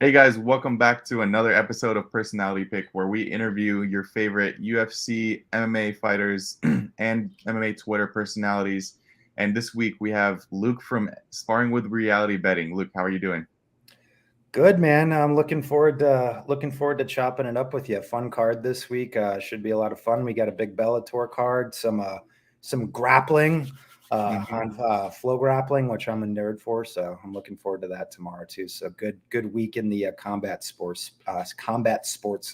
Hey guys, welcome back to another episode of Personality Pick, where we interview your favorite UFC, MMA fighters, and MMA Twitter personalities. And this week we have Luke from Sparring with Reality Betting. Luke, how are you doing? Good, man. I'm looking forward to chopping it up with you. Fun card this week. Should be a lot of fun. We got a big Bellator card, some grappling, on flow grappling, which I'm a nerd for. So I'm looking forward to that tomorrow too. So good week in the combat sports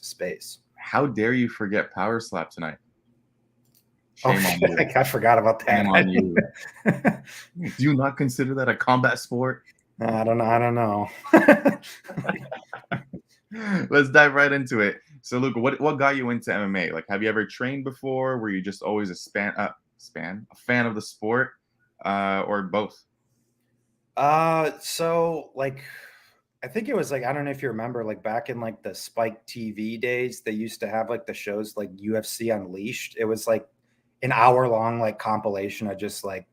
space. How dare you forget Power Slap tonight? Oh, Shame on you. I forgot about Shame on you. that. Do you not consider that a combat sport? I don't know. I don't know. Let's dive right into it. So, Luke, what got you into MMA? Like, have you ever trained before? Were you just always a fan of the sport, or both? So like I think it was like I don't know if you remember like back in like the Spike TV days, they used to have like the shows like UFC Unleashed. It was like an hour long like compilation of just like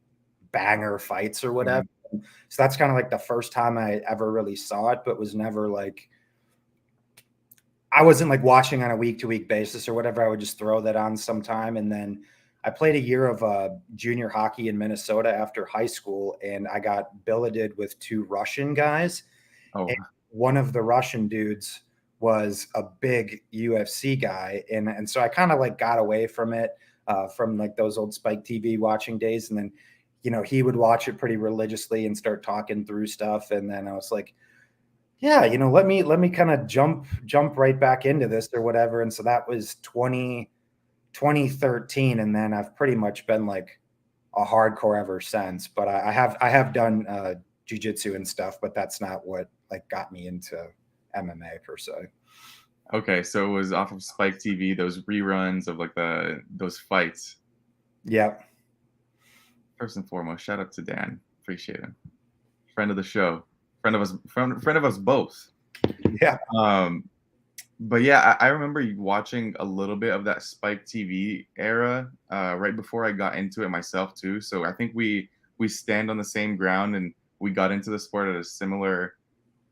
banger fights or whatever. Mhm. So that's kind of like the first time I ever really saw it, but was never like I wasn't like watching on a week to week basis or whatever. I would just throw that on sometime. And then I played a year of junior hockey in Minnesota after high school, and I got billeted with two Russian guys. Oh, And one of the Russian dudes was a big UFC guy, and so I kind of like got away from it, from like those old Spike TV watching days, and then he would watch it pretty religiously and start talking through stuff, and then I was like, yeah, let me kind of jump right back into this or whatever, and so that was 2013, and then I've pretty much been like a hardcore ever since. But I have done jujitsu and stuff, but that's not what like got me into MMA per se. okay. So it was off of Spike TV, those reruns of like those fights. Yeah, First and foremost, shout out to Dan. Appreciate him. Friend of the show. Friend of us both. yeah, Um, but yeah, I remember watching a little bit of that Spike TV era right before I got into it myself too. So I think we stand on the same ground, and we got into the sport at a similar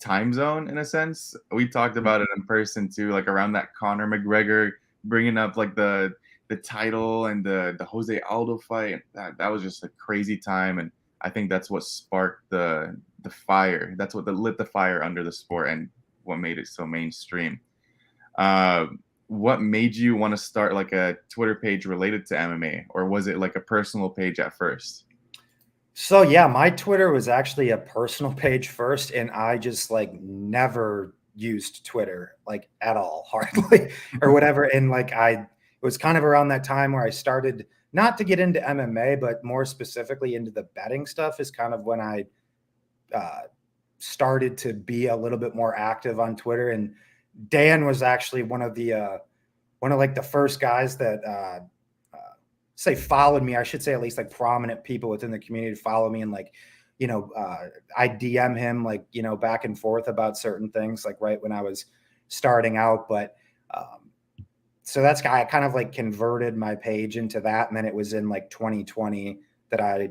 time zone in a sense. We talked about it in person too, like around that Conor McGregor bringing up like the title and the Jose Aldo fight. That was just a crazy time, and I think that's what sparked the fire. That's what lit the fire under the sport and what made it so mainstream. Uh, what made you want to start like a Twitter page related to MMA, or was it like a personal page at first? So yeah, my Twitter was actually a personal page first, and I just like never used Twitter like at all, hardly or whatever. And like it was kind of around that time where I started not to get into MMA, but more specifically into the betting stuff. Is kind of when I uh, started to be a little bit more active on Twitter. And Dan was actually one of like the first guys that say followed me. I should say at least like prominent people within the community follow me, and like I DM him like back and forth about certain things like right when I was starting out. But so that's I kind of like converted my page into that, and then it was in like 2020 that I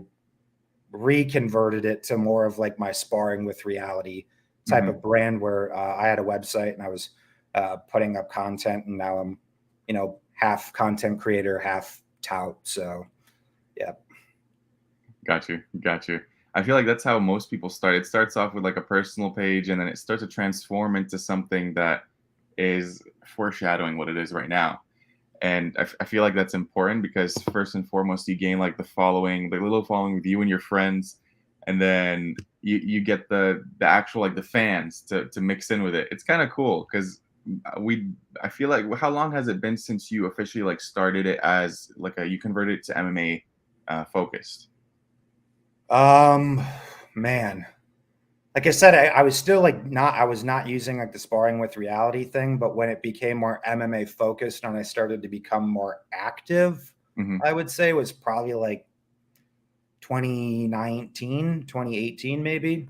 reconverted it to more of like my sparring with reality type Mhm. of brand, where I had a website and I was putting up content, and now I'm half content creator, half tout. So yeah. Got you. I feel like that's how most people start. It starts off with like a personal page, and then it starts to transform into something that is foreshadowing what it is right now. And I feel like that's important because first and foremost, you gain like the following, the little following with you and your friends, and then you get the actual like the fans to mix in with it. It's kind of cool because we I feel like how long has it been since you officially like started it as like you converted it to MMA focused? um Man, like I said, I was still like not I was not using like the sparring with reality thing, but when it became more MMA focused and I started to become more active, Hmm. I would say was probably like 2019, 2018, maybe.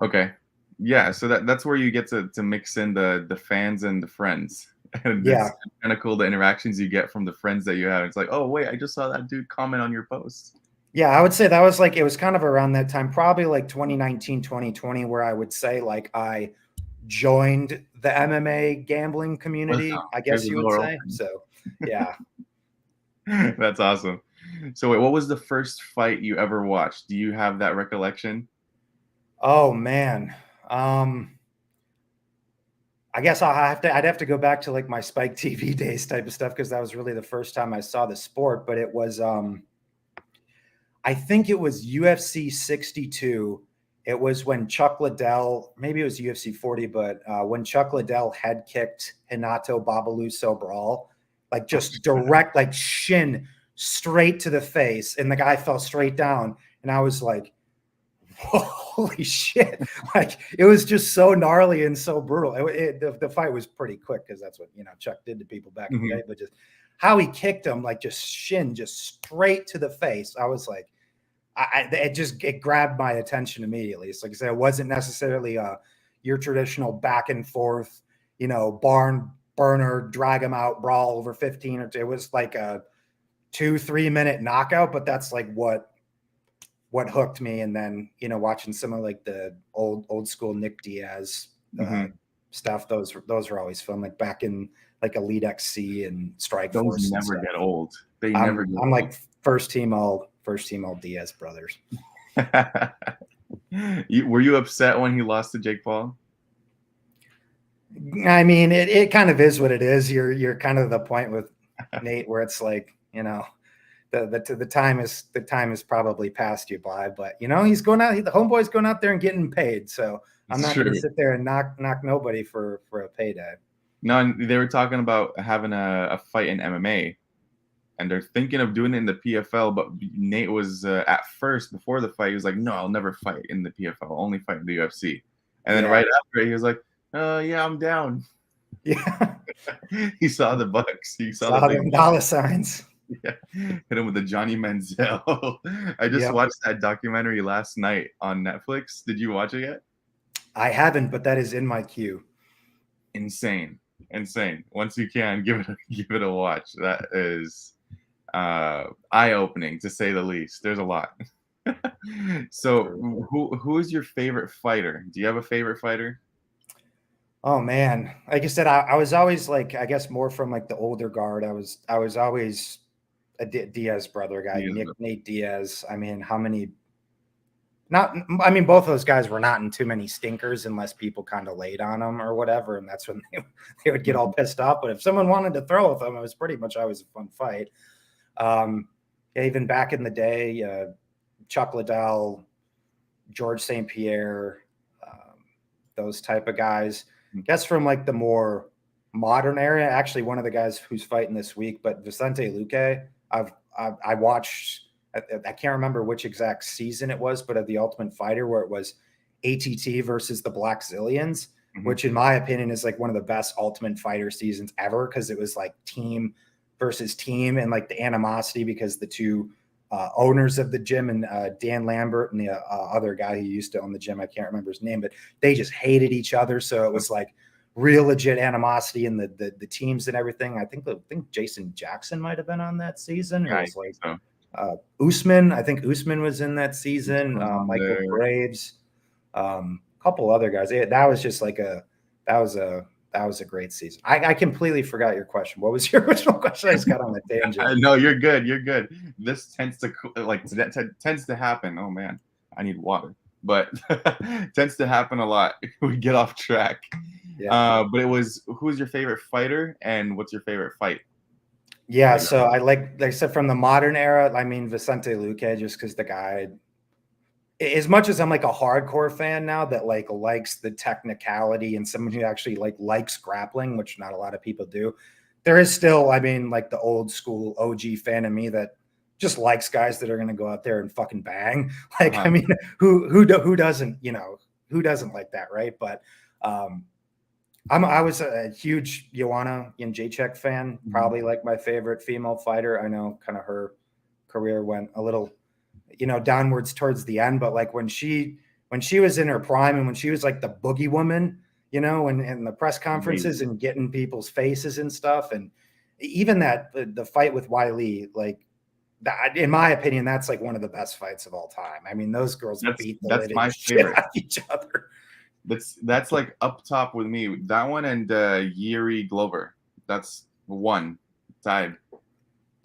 Okay. Yeah, so that's where you get to mix in the fans and the friends. And Yeah. it's kind of cool the interactions you get from the friends that you have. It's like, oh wait, I just saw that dude comment on your post. Yeah, I would say that was kind of around that time, probably like 2019, 2020, where I would say like I joined the MMA gambling Well, community, I here's guess the you would door say. open. So, yeah. That's awesome. So wait, what was the first fight you ever watched? Do you have that recollection? Oh man. Um, I guess I'd have to go back to like my Spike TV days type of stuff because that was really the first time I saw the sport. But it was I think it was UFC 62. It was when Chuck Liddell, maybe it was UFC 40, but when Chuck Liddell head kicked Hinato Babalu Sobral, like Oh, just direct, like shin straight to the face, and the guy fell straight down. And I was like, holy shit. Like it was just so gnarly and so brutal. The fight was pretty quick because that's what, Chuck did to people back in the mhm. day, but just how he kicked him, like just shin, just straight to the face. I was like, it grabbed my attention immediately. It's like I said, it wasn't necessarily your traditional back and forth, barn burner, drag him out brawl over 15. It was like a 2-3 minute knockout, but that's like what hooked me. And then, watching some of like the old school Nick Diaz Mhm. stuff, those were always fun, like back in like Elite XC and Strike Those Force and never stuff. get old. They never I'm get I'm old. like first team all Diaz brothers. Were you upset when he lost to Jake Paul? I mean, it kind of is what it is. You're kind of the point with Nate where it's like, the time is probably passed you by, but he's going out, the homeboy's going out there and getting paid. So I'm It's not going to true. sit there and knock nobody for a payday. No, and they were talking about having a fight in MMA, and they're thinking of doing it in the PFL. But Nate was at first before the fight, he was like, "No, I'll never fight in the PFL. I'll only fight in the UFC." And then Yeah. right after it, he was like, "Yeah, I'm down." Yeah. He saw the bucks. He saw the Saw big them bucks. dollar signs. Yeah. Hit him with the Johnny Manziel. I just Yep. watched that documentary last night on Netflix. Did you watch it yet? I haven't, but that is in my queue. Insane, insane. Once you can, give it a watch. That is eye opening to say the least. There's a lot. So, For who is your favorite fighter? Do you have a favorite fighter? Oh man, like I said, I was always like, I guess more from like the older guard. I was always a Diaz brother guy, Nate Diaz. I mean, how many? Not, I mean, both of those guys were not in too many stinkers unless people kind of laid on them or whatever, and that's when they would get all pissed off. But if someone wanted to throw with them, it was pretty much always a fun fight. Even back in the day, Chuck Liddell, George St. Pierre, those type of guys. I guess from like the more modern area, actually one of the guys who's fighting this week, but Vicente Luque, I watched. I can't remember which exact season it was, but of the Ultimate Fighter where it was ATT versus the Black Zillions, Mm-hmm. which in my opinion is like one of the best Ultimate Fighter seasons ever because it was like team versus team and like the animosity because the two owners of the gym and Dan Lambert and the other guy who used to own the gym, I can't remember his name, but they just hated each other. So it was like real legit animosity in the teams and everything. I think Jason Jackson might have been on that season. Yeah, It I was think like so. Usman. I think Usman was in that season. Was on Michael there. Graves, a couple other guys. That was just like that was a great season. I completely forgot your question. What was your original question? I just got on a tangent. No, you're good. You're good. This tends to tends to happen. Oh man, I need water. But tends to happen a lot. We get off track. Yeah. But it was who's your favorite fighter and what's your favorite fight? Yeah, That you so I like I said from the modern era, I mean Vicente Luque, just because the guy, as much as I'm like a hardcore fan now that like likes the technicality and someone who actually like likes grappling, which not a lot of people do, there is still, I mean, like the old school OG fan of me that just likes guys that are going to go out there and fucking bang. Like, I mean, who doesn't, who doesn't like that, right? But um, I was a huge Joanna Jędrzejczyk fan, probably like my favorite female fighter. I know kind of her career went a little, downwards towards the end, but like when she was in her prime and when she was like the boogie woman, and in the press conferences amazing. and getting people's faces and stuff, and even that the fight with Wiley, like that, in my opinion, that's like one of the best fights of all time. I mean, those girls beat the That's living my shit favorite. out of each other. That's like up top with me. That one and Yuri Glover. That's one tied.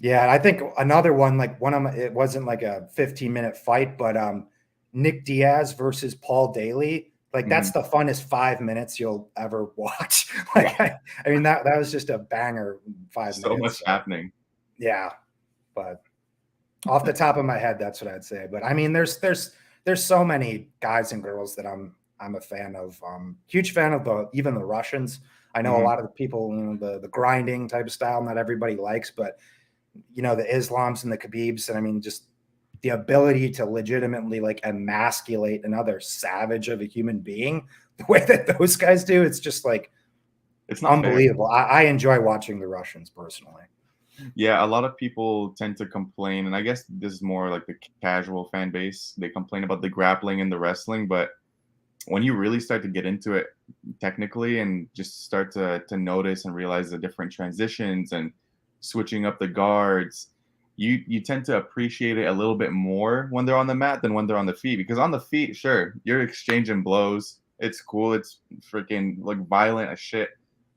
Yeah, and I think another one, like one of my, it wasn't like a 15-minute fight, but Nick Diaz versus Paul Daly, like Hmm. that's the funnest 5 minutes you'll ever watch. Yeah, Like I mean that was just a banger five so minutes. much So happening. yeah, but off the top of my head, that's what I'd say. But I mean, there's so many guys and girls that I'm a fan of. Huge fan of the even the Russians. I know a Hmm. lot of the people, the grinding type of style, not everybody likes, but the Islams and the Khabibs, and I mean, just the ability to legitimately like emasculate another savage of a human being the way that those guys do, it's just like It's not fair. unbelievable. I enjoy watching the Russians personally. Yeah, a lot of people tend to complain, and I guess this is more like the casual fan base. They complain about the grappling and the wrestling, but when you really start to get into it technically and just start to notice and realize the different transitions and switching up the guards, you tend to appreciate it a little bit more when they're on the mat than when they're on the feet. Because on the feet, sure, you're exchanging blows. It's cool. It's freaking like violent as shit.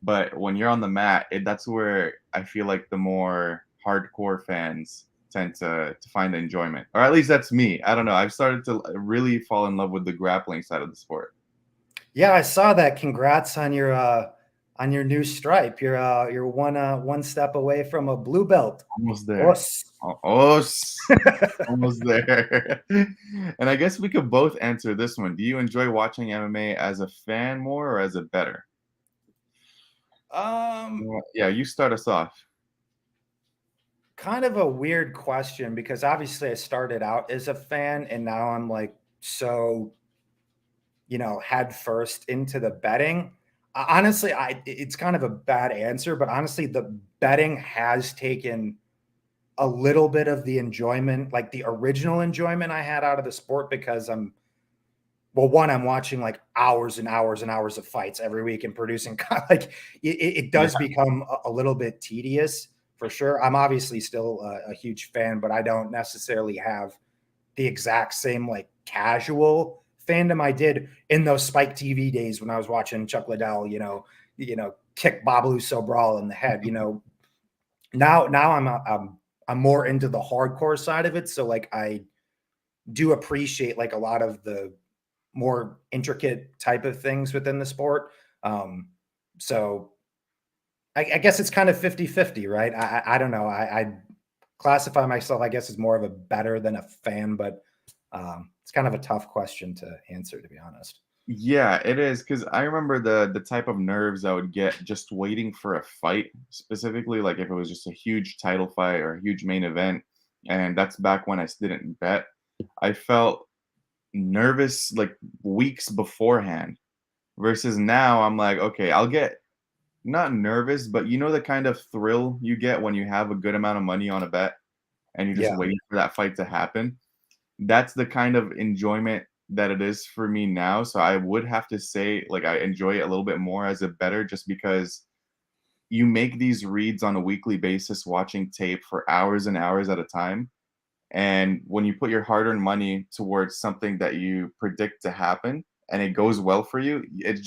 But when you're on the mat, that's where I feel like the more hardcore fans tend to find the enjoyment, or at least that's me. I don't know. I've started to really fall in love with the grappling side of the sport. Yeah, I saw that. Congrats on your new stripe. You're one step away from a blue belt. Almost there. Us. Almost there. And I guess we could both answer this one. Do you enjoy watching MMA as a fan more or as a bettor? um Yeah, you start us off. Kind of a weird question because obviously I started out as a fan and now I'm like so, head first into the betting. Honestly, it's kind of a bad answer, but honestly, the betting has taken a little bit of the enjoyment, like the original enjoyment I had out of the sport because I'm watching like hours and hours and hours of fights every week and producing like it Yeah. does become a little bit tedious for sure. I'm obviously still a huge fan, but I don't necessarily have the exact same like casual fandom I did in those Spike TV days when I was watching Chuck Liddell, kick Babalu Sobral in the head. Now I'm more into the hardcore side of it, so like I do appreciate like a lot of the more intricate type of things within the sport. Um, so I guess it's kind of 50-50, right? I don't know. I classify myself, I guess, as more of a better than a fan, but it's kind of a tough question to answer, to be honest. Yeah, it is because I remember the type of nerves I would get just waiting for a fight, specifically like if it was just a huge title fight or a huge main event, and that's back when I didn't bet. I felt nervous like weeks beforehand versus now I'm like, okay, I'll get not nervous, but you know the kind of thrill you get when you have a good amount of money on a bet and you're just Yeah. waiting for that fight to happen. That's the kind of enjoyment that it is for me now. So I would have to say, like, I enjoy it a little bit more as a better just because you make these reads on a weekly basis, watching tape for hours and hours at a time. And when you put your hard earned money towards something that you predict to happen and it goes well for you, it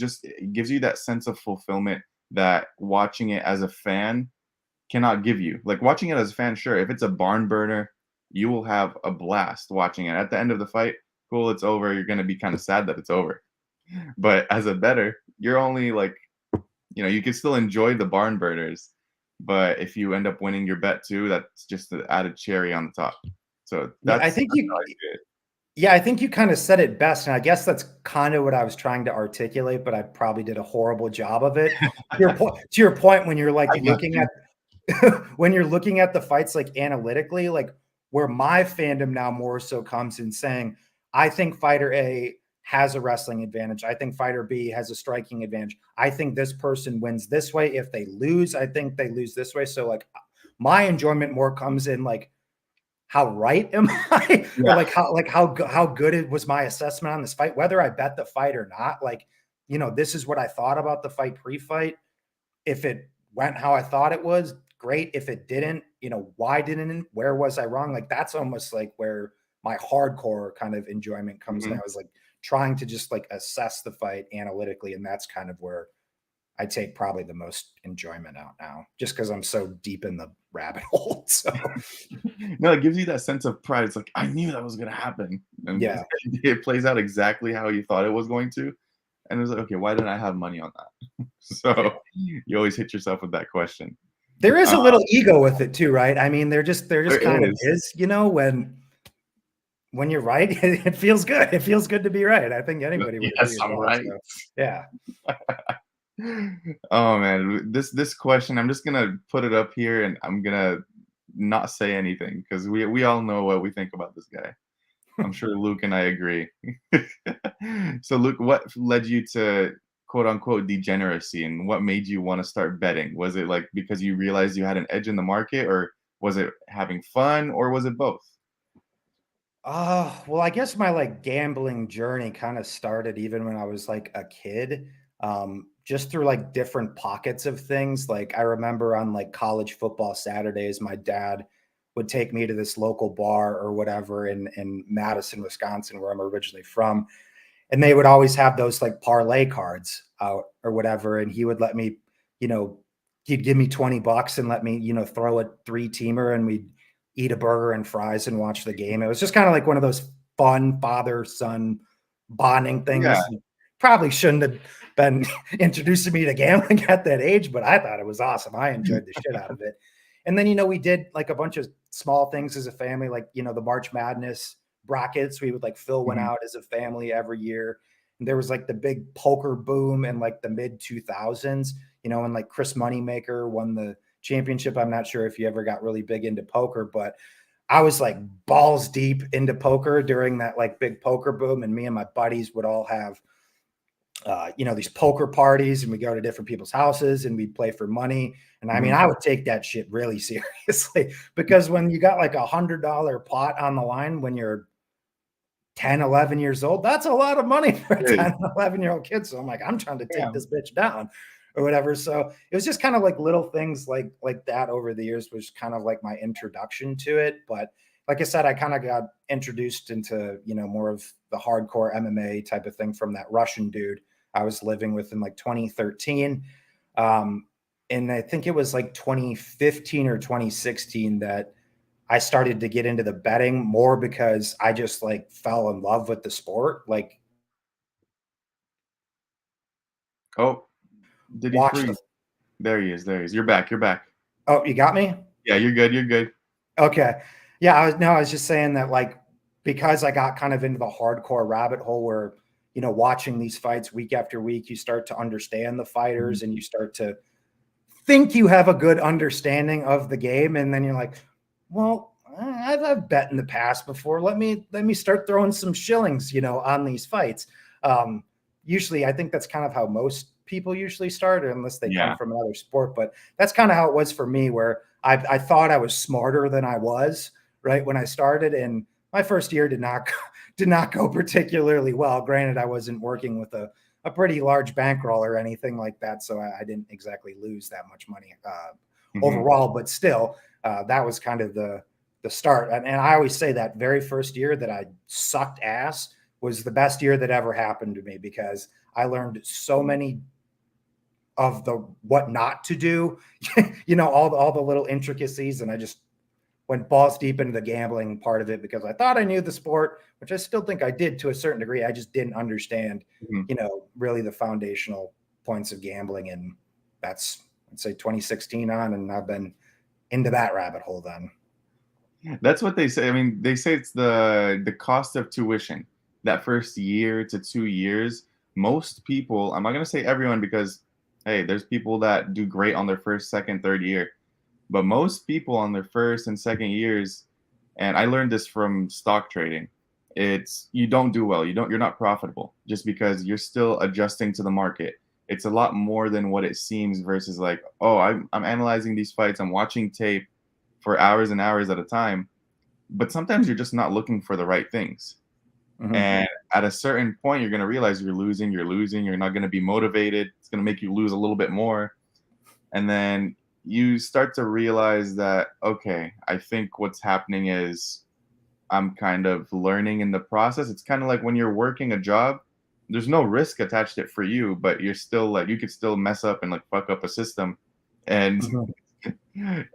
gives you that sense of fulfillment that watching it as a fan cannot give you. Like watching it as a fan, sure, if it's a barn burner, you will have a blast watching it. At the end of the fight, cool, it's over. You're gonna be kind of sad that it's over. But as a bettor, you're only like, you can still enjoy the barn burners. But if you end up winning your bet too, that's just the added cherry on the top. So Yeah, that's how I see it. I think you kind of said it best, and I guess that's kind of what I was trying to articulate, but I probably did a horrible job of it. To your point, when you're like I got looking you. at when you're looking at the fights like analytically, like where my fandom now more so comes in saying, I think fighter A has a wrestling advantage. I think fighter B has a striking advantage. I think this person wins this way. If they lose, I think they lose this way. So like my enjoyment more comes in like how right am I or Yeah. like how good it was my assessment on this fight, whether I bet the fight or not. Like, this is what I thought about the fight pre-fight. If it went how I thought it was, great. If it didn't, why didn't it? Where was I wrong? Like that's almost like where my hardcore kind of enjoyment comes in. Mhm. I was like trying to just like assess the fight analytically. And that's kind of where I take probably the most enjoyment out now, just because I'm so deep in the rabbit hole. So No, it gives you that sense of pride. It's like, I knew that was gonna happen, and yeah. it plays out exactly how you thought it was going to, and it's like, "Okay, why didn't I have money on that?" Yeah. So, you always hit yourself with that question. There is Uh, a little ego with it too, right? I mean, there just there kind of is. is, when you're right, it feels good. It feels good to be right. I think anybody would agree Yes, with I'm that. right. So yeah. Oh, man, this question, I'm just gonna put it up here, and I'm gonna not say anything because we all know what we think about this guy. I'm sure Luke and I agree. So, Luke, what led you to quote unquote degeneracy and what made you want to start betting? Was it like because you realized you had an edge in the market, or was it having fun, or was it both? Well, I guess my like gambling journey kind of started even when I was like a kid, just through like different pockets of things. Like I remember on like college football Saturdays, my dad would take me to this local bar or whatever in Madison, Wisconsin, where I'm originally from, and they would always have those like parlay cards out or whatever, and he would let me, you know, he'd give me $20 and let me, throw a three-teamer, and we'd eat a burger and fries and watch the game. It was just kind of like one of those fun father-son bonding Yeah. things. Probably shouldn't have been introducing me to gambling at that age, but I thought it was awesome. I enjoyed the shit out of it. And then, we did like a bunch of small things as a family, like, the March Madness brackets. We would like fill one Mhm. out as a family every year. And there was like the big poker boom in like the mid 2000s, and like Chris Moneymaker won the championship. I'm not sure if you ever got really big into poker, but I was like balls deep into poker during that like big poker boom. And me and my buddies would all have these poker parties, and we go to different people's houses and we'd play for money. And I mean, Mhm. I would take that shit really seriously because when you got like $100 pot on the line when you're 10, 11 years old, that's a lot of money for a It is. 10, 11-year-old kid. So I'm like, I'm trying to take Yeah. this bitch down or whatever. So it was just kind of like little things like that over the years was kind of like my introduction to it. But like I said, I kind of got introduced into, more of the hardcore MMA type of thing from that Russian dude I was living with in like 2013. Um, and I think it was like 2015 or 2016 that I started to get into the betting more because I just like fell in love with the sport. Like Oh, did he watch the freeze? There he is, there he is. You're back, you're back. Oh, you got me? Yeah, you're good, you're good. Okay. Yeah, I was just saying that like because I got kind of into the hardcore rabbit hole where, watching these fights week after week, you start to understand the Mhm. fighters and you start to think you have a good understanding of the game, and then you're like, well, I've bet in the past before. Let me start throwing some shillings, on these fights. Um, Usually, I think that's kind of how most people usually start, unless they come Yeah. from another sport. But that's kind of how it was for me, where I thought I was smarter than I was right when I started, and my first year did not did not go particularly well. Granted, I wasn't working with a pretty large bankroll or anything like that. So I didn't exactly lose that much money Mhm. overall, but still, that was kind of the start. And I always say that very first year that I sucked ass was the best year that ever happened to me because I learned so many of the what not to do, all the little intricacies, and I just went balls deep into the gambling part of it because I thought I knew the sport, which I still think I did to a certain degree. I just didn't understand, Mhm. really the foundational points of gambling. And that's, I'd say 2016 on, and I've been into that rabbit hole then. That's what they say. I mean, they say it's the cost of tuition. That first year to 2 years, most people, I'm not gonna say everyone because, hey, there's people that do great on their first, second, third year. But most people on their first and second years, and I learned this from stock trading, it's you don't do well. You're not profitable just because you're still adjusting to the market. It's a lot more than what it seems versus like, oh, I'm analyzing these fights, I'm watching tape for hours and hours at a time. But sometimes you're just not looking for the right things. Mhm. And at a certain point, you're gonna realize you're losing, you're not gonna be motivated. It's gonna make you lose a little bit more. And then you start to realize that, okay, I think what's happening is I'm kind of learning in the process. It's kind of like when you're working a job, there's no risk attached to it for you, but you're still like you could still mess up and like fuck up a system. And Mhm.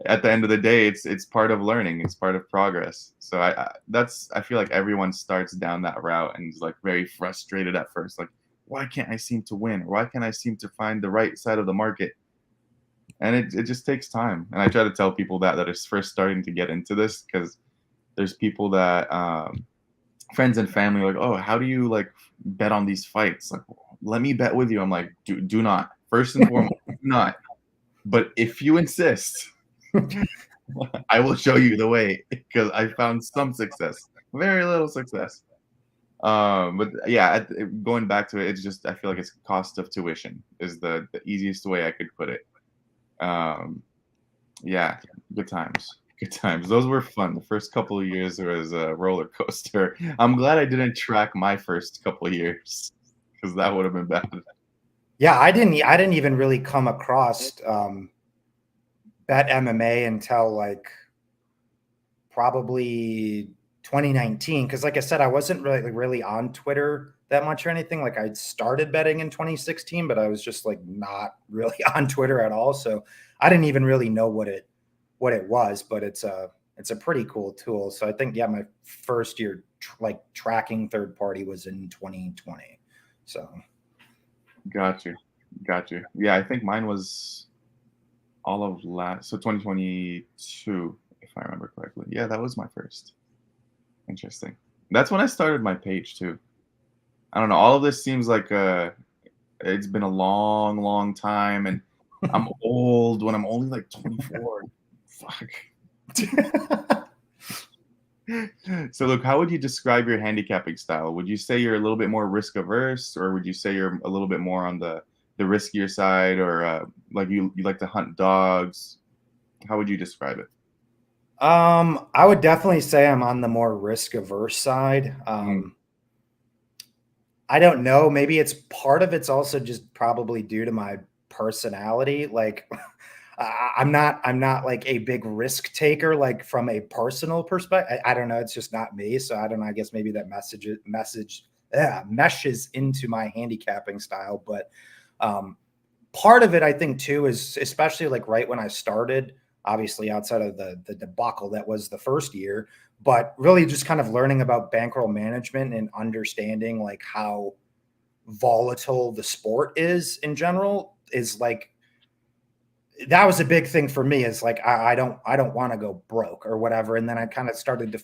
at the end of the day, it's part of learning. It's part of progress. So I feel like everyone starts down that route and is like very frustrated at first, like why can't I seem to win? Why can't I seem to find the right side of the market? And it just takes time. And I try to tell people that are first starting to get into this because there's people that friends and family are like, oh, how do you like bet on these fights? Like, let me bet with you. I'm like, do not. First and foremost, do not. But if you insist, I will show you the way because I found some success, very little success. But yeah, going back to it, it's just I feel like it's cost of tuition is the easiest way I could put it. Um, yeah, good times. Good times. Those were fun. The first couple of years was a roller coaster. I'm glad I didn't track my first couple of years because that would have been bad. Yeah, I didn't even really come across bet MMA until like probably 2019, because like I said, I wasn't really on Twitter that much or anything. Like I started betting in 2016, but I was just like not really on Twitter at all. So I didn't even really know what it was, but it's a pretty cool tool. So I think yeah, my first year like tracking third party was in 2020. So Got you. Got you. Yeah, I think mine was all of last, so 2022, if I remember correctly. Yeah, that was my first. Interesting. That's when I started my page too. I don't know. All of this seems like it's been a long, long time, and I'm old when I'm only like 24. Fuck. So, look, how would you describe your handicapping style? Would you say you're a little bit more risk averse, or would you say you're a little bit more on the riskier side, or like you like to hunt dogs? How would you describe it? I would definitely say I'm on the more risk averse side. Mm, I don't know. Maybe it's also just probably due to my personality. Like I'm not like a big risk taker, like from a personal perspective. I don't know. It's just not me. So I don't know. I guess maybe that meshes into my handicapping style. But um, part of it, I think, too, is especially like right when I started, obviously outside of the debacle that was the first year, but really just kind of learning about bankroll management and understanding like how volatile the sport is in general is like that was a big thing for me is like I don't want to go broke or whatever. And then I kind of started to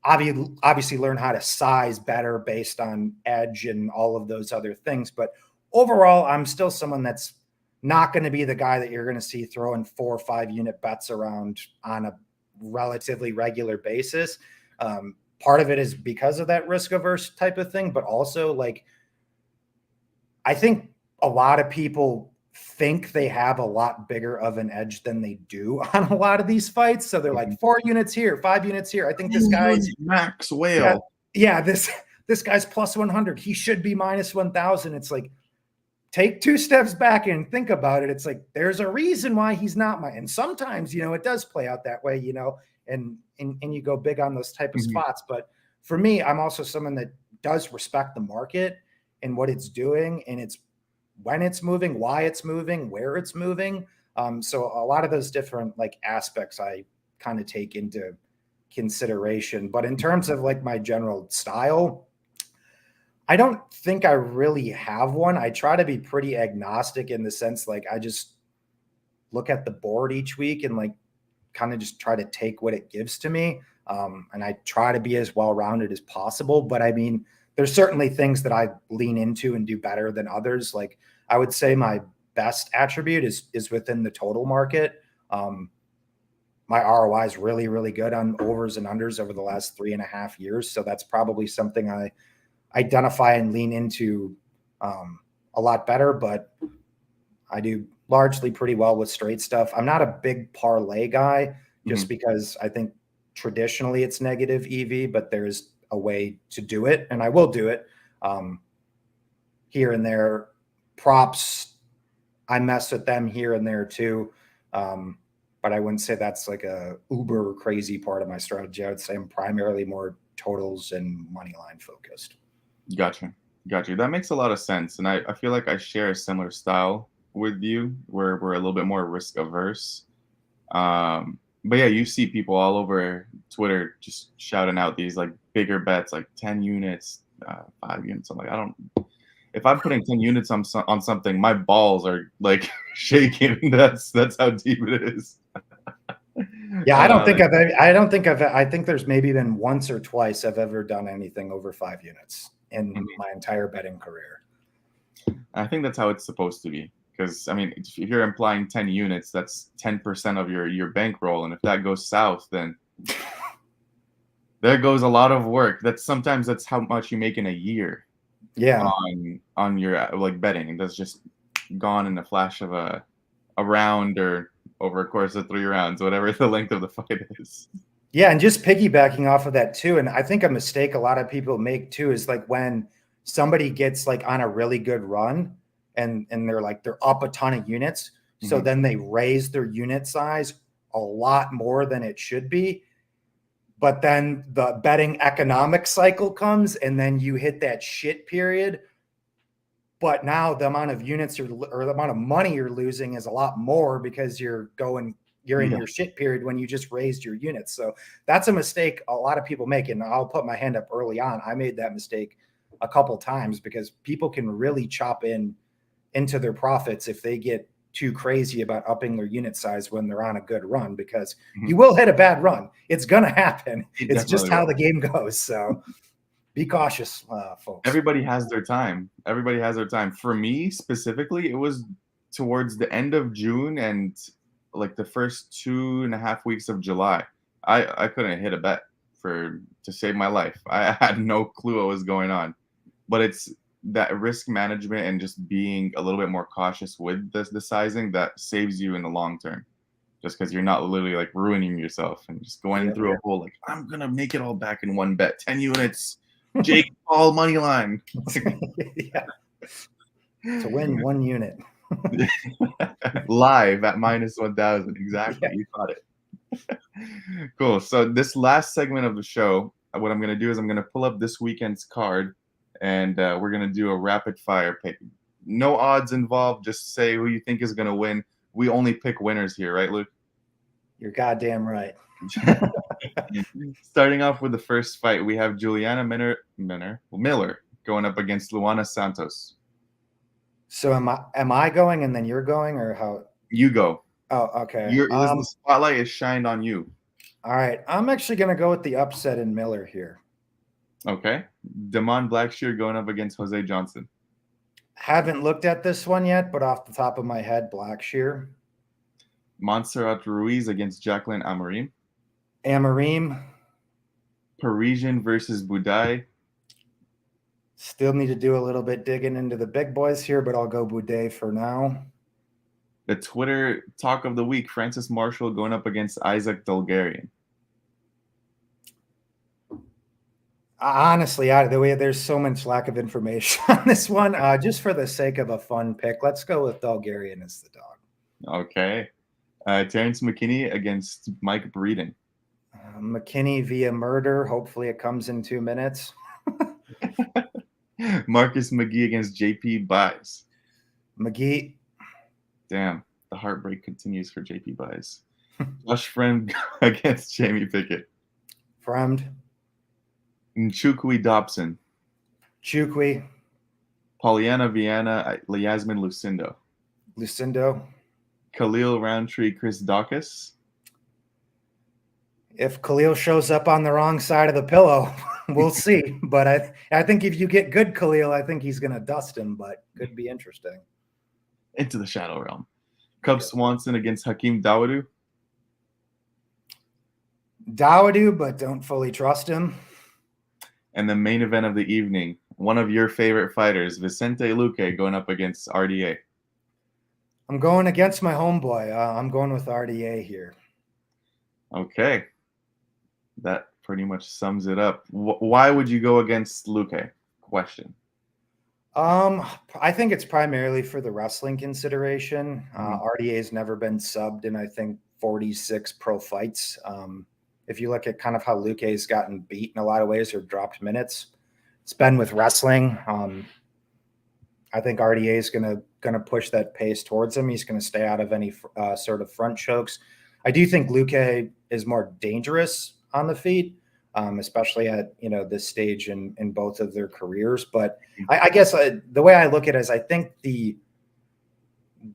obviously learn how to size better based on edge and all of those other things. But overall, I'm still someone that's not going to be the guy that you're going to see throwing 4 or 5 unit bets around on a relatively regular basis. Part of it is because of that risk averse type of thing, but also like I think a lot of people think they have a lot bigger of an edge than they do on a lot of these fights. So they're mhm. like 4 units here, 5 units here. I think this guy's 200 max yeah, whale. yeah, this guy's plus 100. He should be minus 1,000. It's like take 2 steps back and think about it. It's like there's a reason why he's not my. And sometimes it does play out that way, and you go big on those type of Mhm, spots. But for me, I'm also someone that does respect the market and what it's doing, and it's when it's moving, why it's moving, where it's moving. So a lot of those different like aspects I kind of take into consideration. But in terms of like my general style, I don't think I really have one. I try to be pretty agnostic in the sense like I just look at the board each week and like kind of just try to take what it gives to me. And I try to be as well rounded as possible. But I mean, there's certainly things that I lean into and do better than others. Like I would say my best attribute is within the total market. Um, my ROI is really, really good on overs and unders over the last 3.5 years. So that's probably something I identify and lean into a lot better. But I do largely pretty well with straight stuff. I'm not a big parlay guy just mhm. because I think traditionally it's negative EV, but there's a way to do it, and I will do it um, here and there. Props, I mess with them here and there too. Um, but I wouldn't say that's like a uber crazy part of my strategy. I would say I'm primarily more totals and money line focused. Gotcha. Gotcha. That makes a lot of sense. And I feel like I share a similar style with you where we're a little bit more risk averse. But yeah, you see people all over Twitter just shouting out these like bigger bets, like 10 units, 5 units. I'm like, I don't, if I'm putting 10 units on something, my balls are like shaking. That's how deep it is. Yeah, I think there's maybe been once or twice I've ever done anything over 5 units in my entire betting career. I think that's how it's supposed to be. Because I mean, if you're implying 10 units, that's 10% of your bankroll, and if that goes south, then there goes a lot of work. That's how much you make in a year. Yeah, On your like betting, and that's just gone in a flash of a round or over a course of 3 rounds, whatever the length of the fight is. yeah, and just piggybacking off of that too, and I think a mistake a lot of people make too is like when somebody gets like on a really good run and they're up a ton of units, so Mhm. then they raise their unit size a lot more than it should be. But then the betting economic cycle comes and then you hit that shit period. But now the amount of units or the amount of money you're losing is a lot more because you're in Yeah. your shit period when you just raised your units. So that's a mistake a lot of people make. And I'll put my hand up early on. I made that mistake a couple times because people can really chop into their profits if they get too crazy about upping their unit size when they're on a good run, because you Mhm. will hit a bad run. It's going to happen. It It's just definitely how will. the game goes. So be cautious, folks. Everybody has their time. Everybody has their time. For me specifically, it was towards the end of June and like the first 2.5 weeks of July. I couldn't hit a bet to save my life. I had no clue what was going on. But it's that risk management and just being a little bit more cautious with the sizing that saves you in the long term. Just because you're not literally like ruining yourself and just going Yep. through a whole like I'm gonna make it all back in one bet, 10 units, Jake Paul money line. Yeah. To win 1 unit. Live at -1,000. Exactly. Yeah. You caught it. Cool. So this last segment of the show, what I'm gonna do is I'm gonna pull up this weekend's card, and we're gonna do a rapid fire pick. No odds involved. Just say who you think is gonna win. We only pick winners here, right, Luke? You're goddamn right. Starting off with the first fight, we have Juliana Miller going up against Luana Santos. So am I going and then you're going, or how? You go. Oh, okay. The spotlight is shined on you. All right. I'm actually gonna go with the upset in Miller here. Okay. Damon Blackshear going up against Jose Johnson. Haven't looked at this one yet, but off the top of my head, Blackshear. Montserrat Ruiz against Jacqueline Amorim. Amarim. Parisian versus Budai. Still need to do a little bit digging into the big boys here, but I'll go Boudet for now. The Twitter talk of the week, Francis Marshall going up against Isaac Dulgarian. Honestly, the way there's so much lack of information on this one, just for the sake of a fun pick, let's go with Dulgarian as the dog. Okay. Terrence McKinney against Mike Breeden. McKinney via murder. Hopefully it comes in 2 minutes. Marcus McGee against JP Buys. McGee. Damn, the heartbreak continues for JP Buys. Josh Friend against Jamie Pickett. Fremd. Nchukwi Dobson. Chukwi. Pollyanna Viana, Yasmin Lucindo. Lucindo. Khalil Roundtree, Chris Dawkins. If Khalil shows up on the wrong side of the pillow, we'll see. But I think if you get good Khalil, I think he's going to dust him, but could be interesting. Into the Shadow Realm. Cub Swanson against Hakeem Dawodu. Dawodu, but don't fully trust him. And the main event of the evening, one of your favorite fighters, Vicente Luque, going up against RDA. I'm going against my homeboy. I'm going with RDA here. Okay. That pretty much sums it up. Why would you go against Luque? Question. I think it's primarily for the wrestling consideration. RDA's never been subbed in, I think, 46 pro fights. If you look at kind of how Luque's gotten beat in a lot of ways or dropped minutes, it's been with wrestling. I think RDA is gonna push that pace towards him. He's going to stay out of any sort of front chokes. I do think Luque is more dangerous on the feet, especially at this stage in both of their careers. But I guess the way I look at it is I think the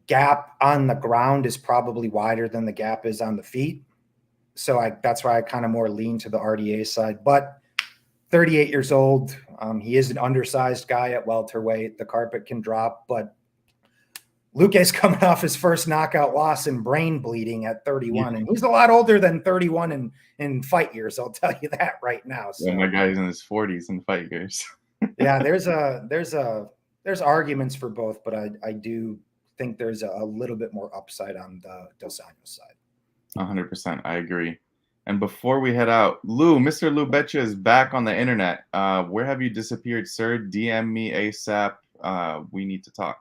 gap on the ground is probably wider than the gap is on the feet. So that's why I kind of more lean to the RDA side. But 38 years old. He is an undersized guy at welterweight. The carpet can drop, but Luque's coming off his first knockout loss in brain bleeding at 31, and he's a lot older than 31 in fight years. I'll tell you that right now. So. Yeah, my guy's in his 40s in fight years. Yeah, there's arguments for both, but I do think there's a little bit more upside on the Dos Anjos side. 100%, I agree. And before we head out, Mr. Lou Betcha is back on the internet. Where have you disappeared, sir? DM me ASAP. We need to talk.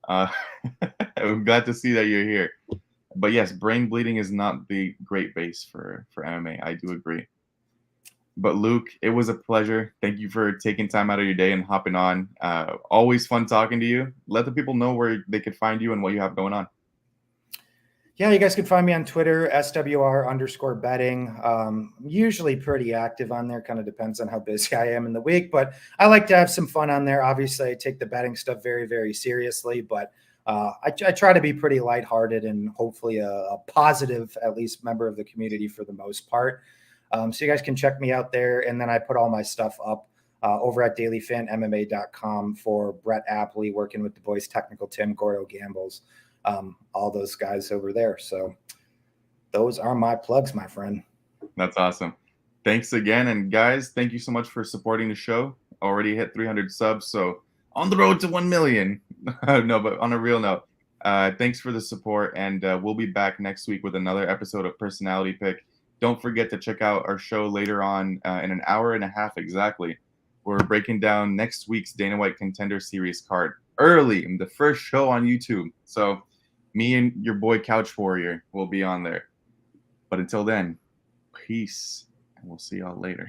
I'm glad to see that you're here. But yes, brain bleeding is not the great base for MMA. I do agree. But Luke, it was a pleasure. Thank you for taking time out of your day and hopping on. Always fun talking to you. Let the people know where they could find you and what you have going on. Yeah, you guys can find me on Twitter, SWR_betting. Usually pretty active on there. Kind of depends on how busy I am in the week, but I like to have some fun on there. Obviously, I take the betting stuff very, very seriously, but I try to be pretty lighthearted and hopefully a positive, at least, member of the community for the most part. So you guys can check me out there, and then I put all my stuff up over at dailyfanmma.com for Brett Apley, working with the boys, Technical Tim, Gordo Gambles. All those guys over there. So those are my plugs, my friend. That's awesome. Thanks again. And guys, thank you so much for supporting the show. Already hit 300 subs. So on the road to 1 million. No, but on a real note, thanks for the support. And we'll be back next week with another episode of Personality Pick. Don't forget to check out our show later on in an hour and a half exactly. We're breaking down next week's Dana White Contender Series card early in the first show on YouTube. So me and your boy Couch Warrior will be on there. But until then, peace, and we'll see y'all later.